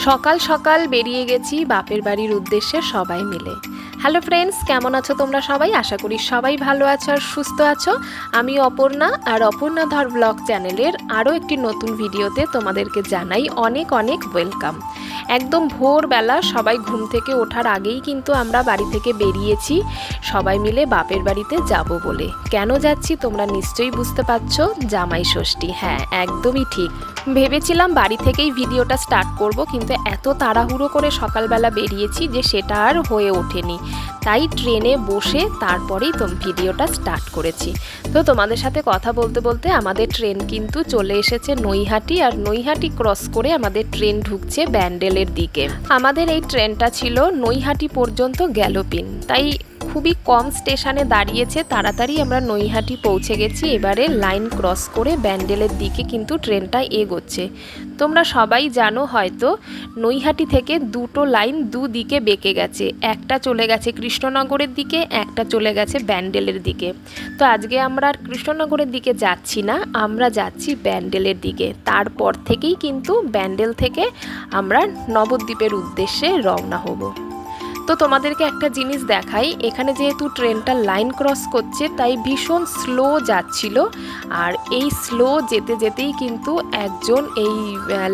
সকাল সকাল বেরিয়ে গেছি বাপের বাড়ির উদ্দেশ্যে সবাই মিলে। হ্যালো ফ্রেন্ডস, কেমন আছো তোমরা সবাই? আশা করি সবাই ভালো আছো আর সুস্থ আছো। আমি অপর্ণা, আর অপর্ণা ধর ব্লগ চ্যানেলের আরও একটি নতুন ভিডিওতে তোমাদেরকে জানাই অনেক অনেক ওয়েলকাম। একদম ভোরবেলা সবাই ঘুম থেকে ওঠার আগেই কিন্তু আমরা বাড়ি থেকে বেরিয়েছি সবাই মিলে বাপের বাড়িতে যাব বলে। কেন যাচ্ছি তোমরা নিশ্চয়ই বুঝতে পারছো, জামাই ষষ্ঠী। হ্যাঁ, একদমই ঠিক। ভেবেছিলাম বাড়ি থেকেই ভিডিওটা স্টার্ট করব, কিন্তু এত তাড়াহুড়ো করে সকালবেলা বেরিয়েছি যে সেটা আর হয়ে ওঠেনি। তাই ট্রেনে বসে তারপরেই ভিডিওটা স্টার্ট করেছি। তো তোমাদের সাথে কথা বলতে বলতে আমাদের ট্রেন কিন্তু চলে এসেছে নৈহাটি, আর নৈহাটি ক্রস করে আমাদের ট্রেন ঢুকছে ব্যান্ডেলের দিকে। আমাদের এই ট্রেনটা ছিল নৈহাটি পর্যন্ত গ্যালোপিন, তাই খুবই কম স্টেশনে দাঁড়িয়েছে, তাড়াতাড়ি আমরা নৈহাটি পৌঁছে গেছি। এবারে লাইন ক্রস করে ব্যান্ডেলের দিকে কিন্তু ট্রেনটা এগোচ্ছে। তোমরা সবাই জানো হয়তো, নৈহাটি থেকে দুটো লাইন দুদিকে বেঁকে গেছে, একটা চলে গেছে কৃষ্ণনগরের দিকে, একটা চলে গেছে ব্যান্ডেলের দিকে। তো আজকে আমরা আর কৃষ্ণনগরের দিকে যাচ্ছি না, আমরা যাচ্ছি ব্যান্ডেলের দিকে। তারপর থেকেই কিন্তু ব্যান্ডেল থেকে আমরা নবদ্বীপের উদ্দেশ্যে রওনা হব। তো তোমাদেরকে একটা জিনিস দেখাই, এখানে যেহেতু ট্রেনটা লাইন ক্রস করছে তাই ভীষণ স্লো যাচ্ছিল। আর এই স্লো যেতে যেতেই কিন্তু একজন এই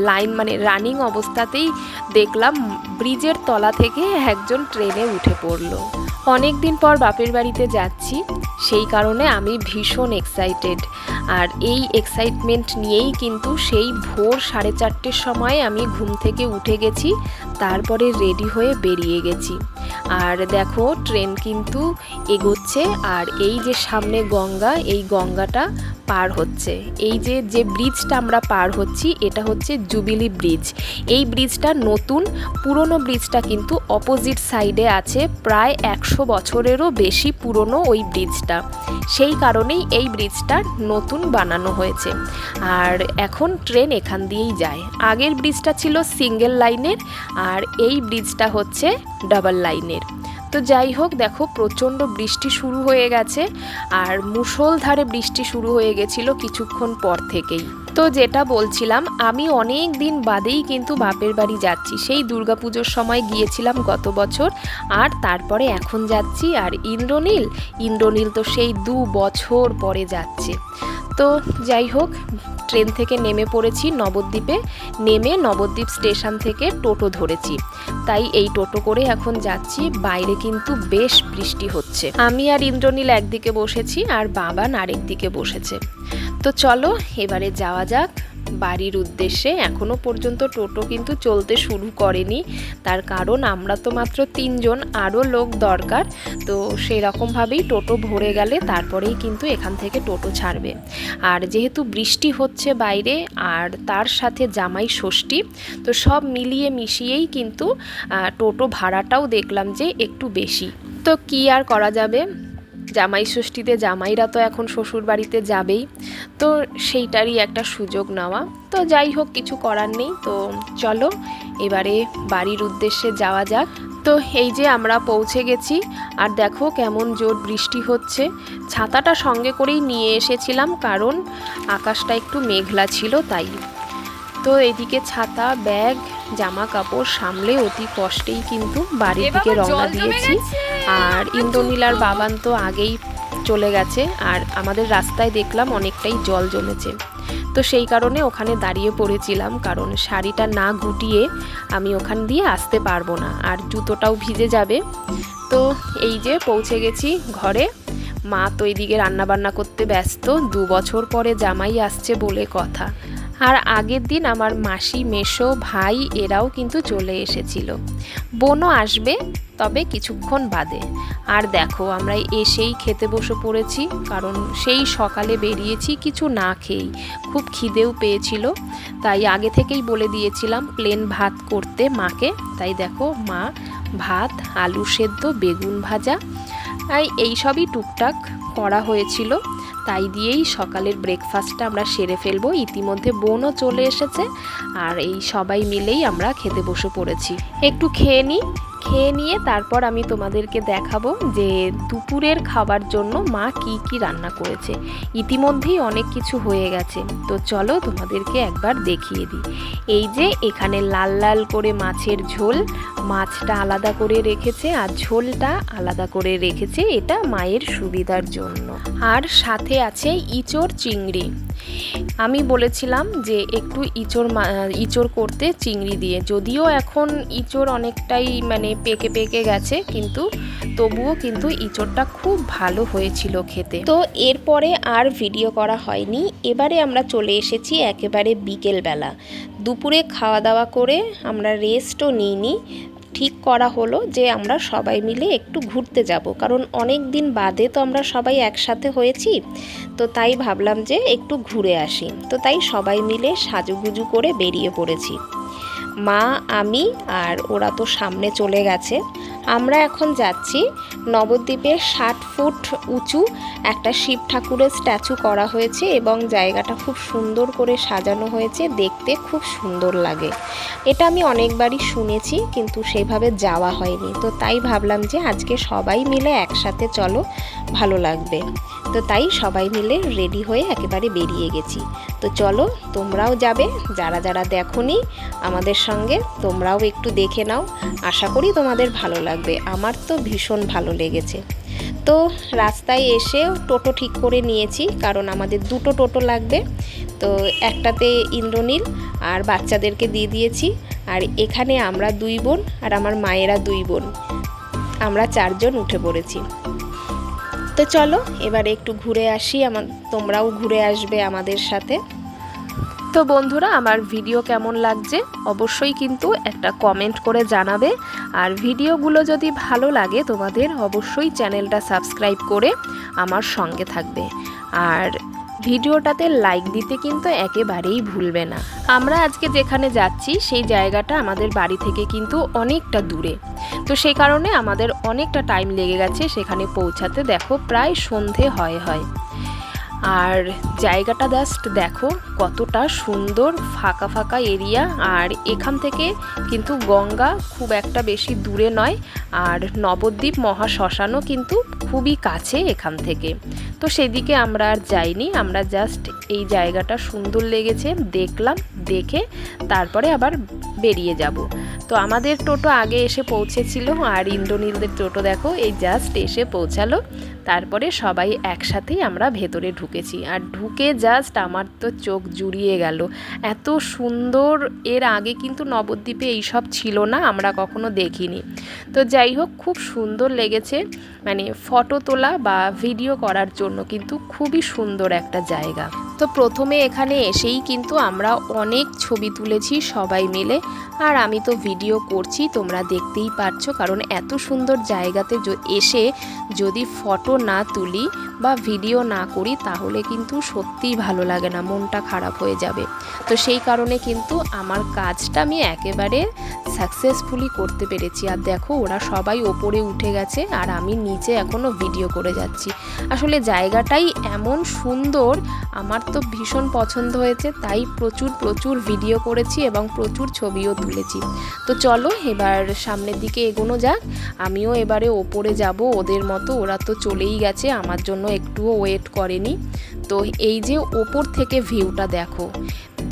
লাইন রানিং অবস্থাতেই দেখলাম ব্রিজের তলা থেকে একজন ট্রেনে উঠে পড়লো। অনেক দিন পর বাপের বাড়িতে যাচ্ছি, সেই কারণে আমি ভীষণ এক্সাইটেড। আর এই এক্সাইটমেন্ট নিয়েই কিন্তু সেই ভোর 4:30 সময় আমি ঘুম থেকে উঠে গেছি, তারপরে রেডি হয়ে বেরিয়ে গেছি। আর দেখো ট্রেন কিন্তু এগোচ্ছে, আর এই যে সামনে গঙ্গা, এই গঙ্গাটা পার হচ্ছে। এই যে ব্রিজটা আমরা পার হচ্ছি এটা হচ্ছে জুবিলি ব্রিজ। এই ব্রিজটা নতুন, পুরনো ব্রিজটা কিন্তু অপোজিট সাইডে আছে, প্রায় 100 বছরেরও বেশি পুরনো ওই ব্রিজটা। সেই কারণেই এই ব্রিজটা নতুন বানানো হয়েছে, আর এখন ট্রেন এখান দিয়েই যায়। আগের ব্রিজটা ছিল সিঙ্গেল লাইনের, আর এই ব্রিজটা হচ্ছে ডাবল লাইনের। তো যাই হোক, দেখো প্রচণ্ড বৃষ্টি শুরু হয়ে গেছে, আর মুষলধারে বৃষ্টি শুরু হয়ে গেছিল কিছুক্ষণ পর থেকেই। তো যেটা বলছিলাম, আমি অনেক দিন বাদেই কিন্তু বাপের বাড়ি যাচ্ছি। সেই দুর্গাপুজোর সময় গিয়েছিলাম গত বছর, আর তারপরে এখন যাচ্ছি। আর ইন্দ্রনীল তো সেই 2 বছর পরে যাচ্ছে। তো যাই হোক, ট্রেন থেকে নেমে পড়েছি নবদ্বীপে। নেমে নবদ্বীপ স্টেশন থেকে টোটো ধরেছি, তাই এই টোটো করে এখন যাচ্ছি। বাইরে কিন্তু বেশ বৃষ্টি হচ্ছে। আমি আর ইন্দ্রনীল একদিকে বসেছি, আর বাবান আরেক দিকে বসেছে। তো চলো এবারে যাওয়া যাক বাড়ির উদ্দেশ্যে। এখনো পর্যন্ত টোটো কিন্তু চলতে শুরু করেনি, তার কারণ আমরা তো মাত্র 3 জন, আরও লোক দরকার। তো সেই রকমভাবেই টোটো ভরে গেলে তারপরেই কিন্তু এখান থেকে টোটো ছাড়বে। আর যেহেতু বৃষ্টি হচ্ছে বাইরে, আর তার সাথে জামাই ষষ্ঠী, তো সব মিলিয়ে মিশিয়েই কিন্তু টোটো ভাড়াটাও দেখলাম যে একটু বেশি। তো কি আর করা যাবে, জামাই ষষ্ঠীতে জামাইরা তো এখন শ্বশুর বাড়িতে যাবেই, তো সেইটারই একটা সুযোগ নেওয়া। তো যাই হোক, কিছু করার নেই। তো চলো এবারে বাড়ির উদ্দেশ্যে যাওয়া যাক। তো এই যে আমরা পৌঁছে গেছি, আর দেখো কেমন জোর বৃষ্টি হচ্ছে। ছাতাটা সঙ্গে করেই নিয়ে এসেছিলাম, কারণ আকাশটা একটু মেঘলা ছিল তাই। তো এদিকে ছাতা, ব্যাগ, জামা কাপড় সামলে অতি কষ্টেই কিন্তু বাড়ির দিকে রওনা দিয়েছি। আর ইন্দ্রনীল আর বাবান তো আগেই চলে গেছে, আর আমাদের রাস্তায় দেখলাম অনেকটাই জল জমেছে। তো সেই কারণে ওখানে দাঁড়িয়ে পড়েছিলাম, কারণ শাড়িটা না গুটিয়ে আমি ওখান দিয়ে আসতে পারবো না, আর জুতোটাও ভিজে যাবে। তো এই যে পৌঁছে গেছি ঘরে। মা তো এইদিকে রান্নাবান্না করতে ব্যস্ত, 2 বছর পরে জামাই আসছে বলে কথা। আর আগের দিন আমার মাসি, মেসো, ভাই এরাও কিন্তু চলে এসেছিল। বোনও আসবে, তবে কিছুক্ষণ বাদে। আর দেখো আমরা এসেই খেতে বসে পড়েছি, কারণ সেই সকালে বেরিয়েছি কিছু না খেয়েই। খুব খিদেও পেয়েছিল, তাই আগে থেকেই বলে দিয়েছিলাম প্লেন ভাত করতে মাকে। তাই দেখো মা ভাত, আলু সেদ্ধ, বেগুন ভাজা, এই সবই টুকটাক করা হয়েছিল। তাই দিয়েই সকালের ব্রেকফাস্টটা আমরা সেরে ফেলবো। ইতিমধ্যে বোনও চলে এসেছে, আর এই সবাই মিলেই আমরা খেতে বসে পড়েছি। একটু খেয়ে নিই, খেয়ে নিয়ে তারপর আমি তোমাদেরকে দেখাবো যে দুপুরের খাবার জন্য মা কি কি রান্না করেছে। ইতিমধ্যেই অনেক কিছু হয়ে গেছে, তো চলো তোমাদেরকে একবার দেখিয়ে দিই। এই যে এখানে লাল লাল করে মাছের ঝোল, মাছটা আলাদা করে রেখেছে আর ঝোলটা আলাদা করে রেখেছে, এটা মায়ের সুবিধার জন্য। আর সাথে আছে ইঁচড় চিংড়ি। আমি বলেছিলাম যে একটু ইঁচড় করতে চিংড়ি দিয়ে, যদিও এখন ইঁচড় অনেকটাই মানে পেকে পেকে গেছে, কিন্তু তবুও কিন্তু ইঁচড়টা খুব ভালো হয়েছিল খেতে। তো এরপরে আর ভিডিও করা হয়নি। এবারে আমরা চলে এসেছি একেবারে বিকেলবেলা। দুপুরে খাওয়া দাওয়া করে আমরা রেস্টও নিইনি, ঠিক করা হলো যে আমরা সবাই মিলে একটু ঘুরতে যাব, কারণ অনেক দিন বাদে তো আমরা সবাই একসাথে হয়েছি, তো তাই ভাবলাম যে একটু ঘুরে আসি। তো তাই সবাই মিলে সাজুগুজু করে বেরিয়ে পড়েছি। মা, আমি আর ওরা তো সামনে চলে গেছে। আমরা এখন যাচ্ছি নবদ্বীপের 60 ফুট উঁচু একটা শিব ঠাকুরের স্ট্যাচু করা হয়েছে এবং জায়গাটা খুব সুন্দর করে সাজানো হয়েছে, দেখতে খুব সুন্দর লাগে। এটা আমি অনেকবারই শুনেছি কিন্তু সেভাবে যাওয়া হয়নি, তো তাই ভাবলাম যে আজকে সবাই মিলে একসাথে চলো, ভালো লাগবে। তো তাই সবাই মিলে রেডি হয়ে একেবারে বেরিয়ে গেছি। তো চলো তোমরাও যাবে, যারা যারা দেখোনি আমাদের সঙ্গে, তোমরাও একটু দেখে নাও, আশা করি তোমাদের ভালো লাগবে। আমার তো ভীষণ ভালো লেগেছে। তো রাস্তায় এসে টোটো ঠিক করে নিয়েছি, কারণ আমাদের দুটো টোটো লাগবে। তো একটাতে ইন্দ্রনীল আর বাচ্চাদেরকে দিয়ে দিয়েছি, আর এখানে আমরা 2 বোন আর আমার মায়েরা 2 বোন, আমরা 4 জন উঠে পড়েছি। তো চলো এবারে একটু ঘুরে আসি, তোমরাও ঘুরে আসবে আমাদের সাথে। তো বন্ধুরা, আমার ভিডিও কেমন লাগছে অবশ্যই কিন্তু একটা কমেন্ট করে জানাবে, আর ভিডিওগুলো যদি ভালো লাগে তোমাদের অবশ্যই চ্যানেলটা সাবস্ক্রাইব করে আমার সঙ্গে থাকবে, আর ভিডিওটাতে লাইক দিতে কিন্তু একেবারেই ভুলবে না। আমরা আজকে যেখানে যাচ্ছি সেই জায়গাটা আমাদের বাড়ি থেকে কিন্তু অনেকটা দূরে, তো সেই কারণে আমাদের অনেকটা টাইম লেগে গেছে সেখানে পৌঁছাতে। দেখো প্রায় সন্ধে হয়। আর জায়গাটা জাস্ট দেখো কতটা সুন্দর, ফাঁকা ফাঁকা এরিয়া, আর এখান থেকে কিন্তু গঙ্গা খুব একটা বেশি দূরে নয়, আর নবদ্বীপ মহাশ্মশানও কিন্তু খুবই কাছে এখান থেকে। তো সেদিকে আমরা আর যাইনি, আমরা জাস্ট এই জায়গাটা সুন্দর লেগেছে দেখলাম, দেখে তারপরে আবার বেরিয়ে যাব। তো আমাদের টোটো আগে এসে পৌঁছেছিল, আর ইন্দ্রনীলদের টোটো দেখো এই জাস্ট এসে পৌঁছালো। তারপরে সবাই একসাথেই আমরা ভেতরে ঢুকেছি, আর ঢুকে জাস্ট আমার তো চোখ জুড়িয়ে গেল, এত সুন্দর। এর আগে কিন্তু নবদ্বীপে এইসব ছিল না, আমরা কখনো দেখিনি। তো যাই হোক, খুব সুন্দর লেগেছে, মানে ফটো তোলা বা ভিডিও করার জন্য কিন্তু খুবই সুন্দর একটা জায়গা। তো প্রথমে এখানে এসেই কিন্তু আমরা অনেক ছবি তুলেছি সবাই মিলে, আর আমি তো ভিডিও করছি, তোমরা দেখতেই পারছো, কারণ এত সুন্দর জায়গাতে এসে যদি ফটো না তুলি বা ভিডিও না করি তাহলে কিন্তু সত্যিই ভালো লাগে না, মনটা খারাপ হয়ে যাবে। তো সেই কারণে কিন্তু আমার কাজটা আমি একেবারে সাকসেসফুলি করতে পেরেছি। আর দেখো ওরা সবাই ওপরে উঠে গেছে আর আমি নিচে এখনও ভিডিও করে যাচ্ছি। আসলে জায়গাটাই এমন সুন্দর, আমার তো ভীষণ পছন্দ হয়েছে, তাই প্রচুর ভিডিও করেছি এবং প্রচুর ছবিও তুলেছি। তো চলো এবার সামনের দিকে এগোনো যাক, আমিও এবারে ওপরে যাব ওদের মতো। ওরা তো চলেই গেছে, আমার জন্য একটুও ওয়েট করেনি। তো এই যে ওপর থেকে ভিউটা দেখো,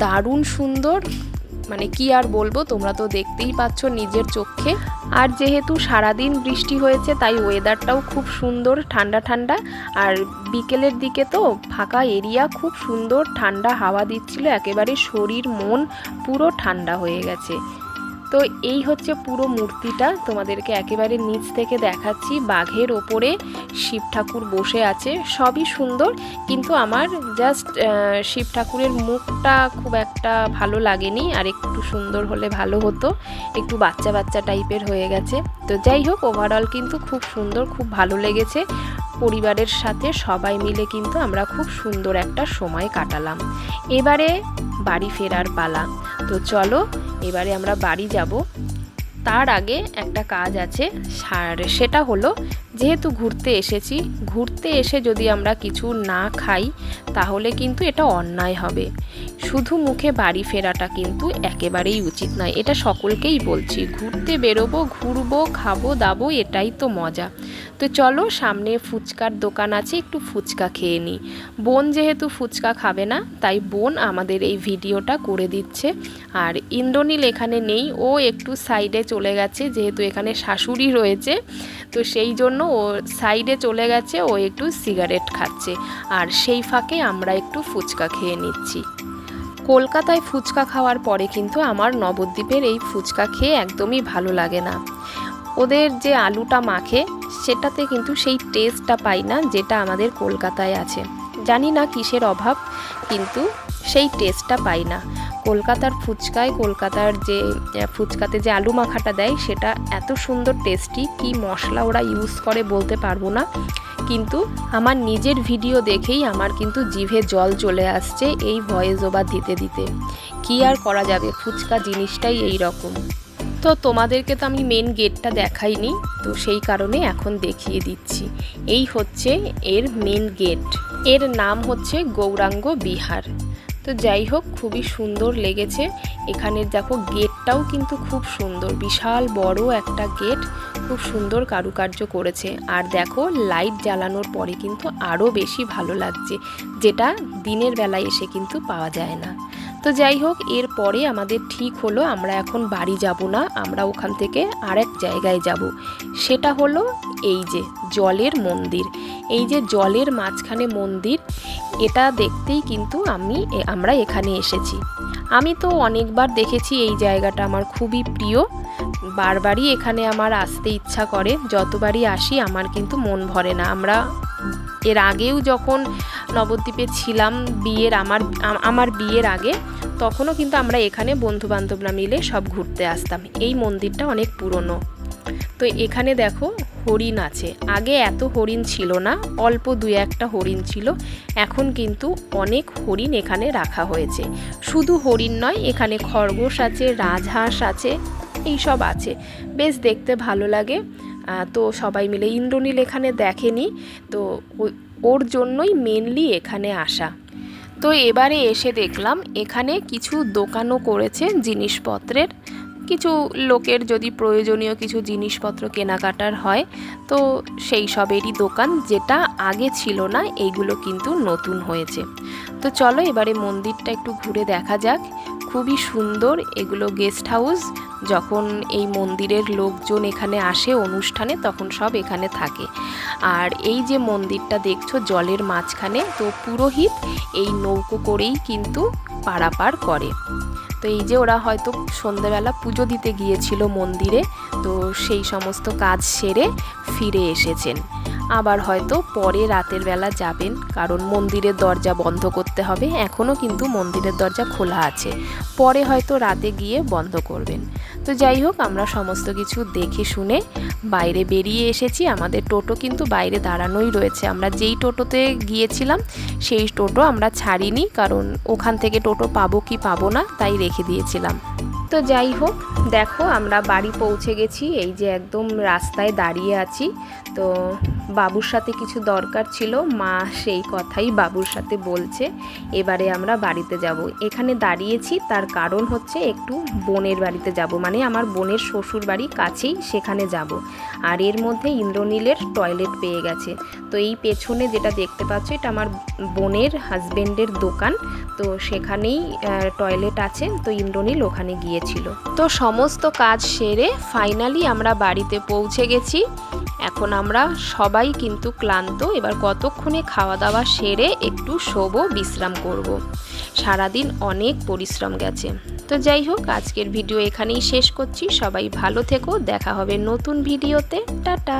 দারুণ সুন্দর, মানে কি আর বলবো, তোমরা তো দেখতেই পাচ্ছ নিজের চোখে। আর যেহেতু সারাদিন বৃষ্টি হয়েছে তাই ওয়েদারটাও খুব সুন্দর, ঠান্ডা ঠান্ডা। আর বিকেলের দিকে তো ফাঁকা এরিয়া, খুব সুন্দর ঠান্ডা হাওয়া দিচ্ছিল, একেবারে শরীর মন পুরো ঠান্ডা হয়ে গেছে। তো এই হচ্ছে পুরো মূর্তিটা, তোমাদেরকে একেবারে নিচ থেকে দেখাচ্ছি। বাঘের ওপরে শিব ঠাকুর বসে আছে, সবই সুন্দর, কিন্তু আমার জাস্ট শিব ঠাকুরের মুখটা খুব একটা ভালো লাগেনি, আর একটু সুন্দর হলে ভালো হতো, একটু বাচ্চা বাচ্চা টাইপের হয়ে গেছে। তো যাই হোক, ওভারঅল কিন্তু খুব সুন্দর, খুব ভালো লেগেছে। পরিবারের সাথে সবাই মিলে কিন্তু আমরা খুব সুন্দর একটা সময় কাটালাম। এবারে বাড়ি ফেরার পালা। তো চলো এবারে আমরা বাড়ি যাব। তার আগে একটা কাজ আছে, আর সেটা হলো যেহেতু ঘুরতে এসেছি, ঘুরতে এসে যদি আমরা কিছু না খাই তাহলে কিন্তু এটা অন্যায় হবে। শুধু মুখে বাড়ি ফেরাটা কিন্তু একেবারেই উচিত নয়। এটা সকলকেই বলছি, ঘুরতে বেরোবো, ঘুরবো, খাবো দাবো, এটাই তো মজা। তো চলো, সামনে ফুচকার দোকান আছে, একটু ফুচকা খেয়ে নিই। বোন যেহেতু ফুচকা খাবে না, তাই বোন আমাদের এই ভিডিওটা করে দিচ্ছে। আর ইন্দ্রনীল এখানে নেই, ও একটু সাইডে চলে গেছে, যেহেতু এখানে শাশুড়ি রয়েছে, তো সেই জন্য ও সাইডে চলে গেছে, ও একটু সিগারেট খাচ্ছে। আর সেই ফাঁকে আমরা একটু ফুচকা খেয়ে নিচ্ছি। কলকাতায় ফুচকা খাওয়ার পরে কিন্তু আমার নবদ্বীপের এই ফুচকা খেয়ে একদমই ভালো লাগে না। ওদের যে আলুটা মাখে সেটাতে কিন্তু সেই টেস্টটা পাই না যেটা আমাদের কলকাতায় আছে। জানি না কিসের অভাব, কিন্তু সেই টেস্টটা পাই না। কলকাতার ফুচকায়, কলকাতার যে ফুচকাতে যে আলু মাখাটা দেয় সেটা এত সুন্দর টেস্টি, কি মশলা ওরা ইউজ করে বলতে পারবো না, কিন্তু আমার নিজের ভিডিও দেখেই আমার কিন্তু জিভে জল চলে আসছে এই ভয়েস ওভার দিতে দিতে। কি আর করা যাবে, ফুচকা জিনিসটাই এই রকম। তো তোমাদেরকে তো আমি মেন গেটটা দেখাইনি, তো সেই কারণে এখন দেখিয়ে দিচ্ছি। এই হচ্ছে এর মেন গেট, এর নাম হচ্ছে গৌরাঙ্গ বিহার। তো যাই হোক, খুবই সুন্দর লেগেছে। এখানে দেখো গেটটাও কিন্তু খুব সুন্দর, বিশাল বড় একটা গেট, খুব সুন্দর কারুকার্য করেছে। আর দেখো লাইট জ্বালানোর পরে কিন্তু আরও বেশি ভালো লাগছে, যেটা দিনের বেলায় এসে কিন্তু পাওয়া যায় না। তো যাই হোক, এরপরে আমাদের ঠিক হলো আমরা এখন বাড়ি যাব না, আমরা ওখান থেকে আরেক জায়গায় যাব। সেটা হলো এই যে জলের মন্দির, এই যে জলের মাঝখানে মন্দির, এটা দেখতেই কিন্তু আমরা এখানে এসেছি। আমি তো অনেকবার দেখেছি, এই জায়গাটা আমার খুবই প্রিয়, বারবারই এখানে আমার আসতে ইচ্ছা করে। যতবারই আসি আমার কিন্তু মন ভরে না। আমরা এর আগেও যখন নবদ্বীপে ছিলাম, আমার বিয়ের আগে, তখনও কিন্তু আমরা এখানে বন্ধুবান্ধবরা মিলে সব ঘুরতে আসতাম। এই মন্দিরটা অনেক পুরনো। তো এখানে দেখো হরিণ আছে, আগে এত হরিণ ছিল না, অল্প 2-1টা হরিণ ছিল, এখন কিন্তু অনেক হরিণ এখানে রাখা হয়েছে। শুধু হরিণ নয়, এখানে খরগোশ আছে, রাজহাঁস আছে, এইসব আছে, বেশ দেখতে ভালো লাগে। তো সবাই মিলে, ইন্দ্রনীল এখানে দেখেনি, তো ওর জন্যই মেনলি এখানে আসা। তো এবারে এসে দেখলাম এখানে কিছু দোকানও করেছে জিনিসপত্রের, কিছু লোকের যদি প্রয়োজনীয় কিছু জিনিসপত্র কেনাকাটার হয়, তো সেই সবেরই দোকান, যেটা আগে ছিল না, এইগুলো কিন্তু নতুন হয়েছে। তো চলো এবারে মন্দিরটা একটু ঘুরে দেখা যাক। খুবই সুন্দর, এগুলো গেস্ট হাউস। যখন এই মন্দিরের লোকজন এখানে আসে অনুষ্ঠানে, তখন সব এখানে থাকে। আর এই যে মন্দিরটা দেখছো জলের মাঝখানে, তো পুরোহিত এই নৌকো করেই কিন্তু পারাপার করে। তো এই যে ওরা হয়তো সন্ধ্যেবেলা পুজো দিতে গিয়েছিল মন্দিরে, তো সেই সমস্ত কাজ সেরে ফিরে এসেছেন। আবার হয়তো পরে রাতের বেলা যাবেন, কারণ মন্দিরের দরজা বন্ধ করতে হবে। এখনও কিন্তু মন্দিরের দরজা খোলা আছে, পরে হয়তো রাতে গিয়ে বন্ধ করবেন। তো যাই হোক, আমরা সমস্ত কিছু দেখে শুনে বাইরে বেরিয়ে এসেছি। আমাদের টোটো কিন্তু বাইরে দাঁড়ানোই রয়েছে। আমরা যেই টোটোতে গিয়েছিলাম সেই টোটো আমরা ছাড়িনি, কারণ ওখান থেকে টোটো পাবো কি পাবো না, তাই রেখে দিয়েছিলাম। তো যাই হোক, দেখো আমরা বাড়ি পৌঁছে গেছি, এই যে একদম রাস্তায় দাঁড়িয়ে আছি। তো বাবুর সাথে কিছু দরকার ছিল, মা সেই কথাই বাবুর সাথে বলছে। এবারে আমরা বাড়িতে যাব। এখানে দাঁড়িয়েছি তার কারণ হচ্ছে একটু বোনের বাড়িতে যাব, মানে আমার বোনের শ্বশুর বাড়ি কাছেই, সেখানে যাব। আর এর মধ্যে ইন্দ্রনীলের টয়লেট পেয়ে গেছে। তো এই পেছনে যেটা দেখতে পাচ্ছ, এটা আমার বোনের হাজবেন্ডের দোকান, তো সেখানেই টয়লেট আছে। তো ইন্দ্রনীল ওখানে গিয়েছিল। তো সমস্ত কাজ সেরে ফাইনালি আমরা বাড়িতে পৌঁছে গেছি। এখন আমরা সবাই কিন্তু ক্লান্ত, এবার কতক্ষণে খাওয়া দাওয়া সেরে একটু শোবো, বিশ্রাম করব। সারাদিন অনেক পরিশ্রম গেছে। তো যাই হোক, আজকের ভিডিও এখানেই শেষ করছি। সবাই ভালো থেকো, দেখা হবে নতুন ভিডিওতে। টাটা।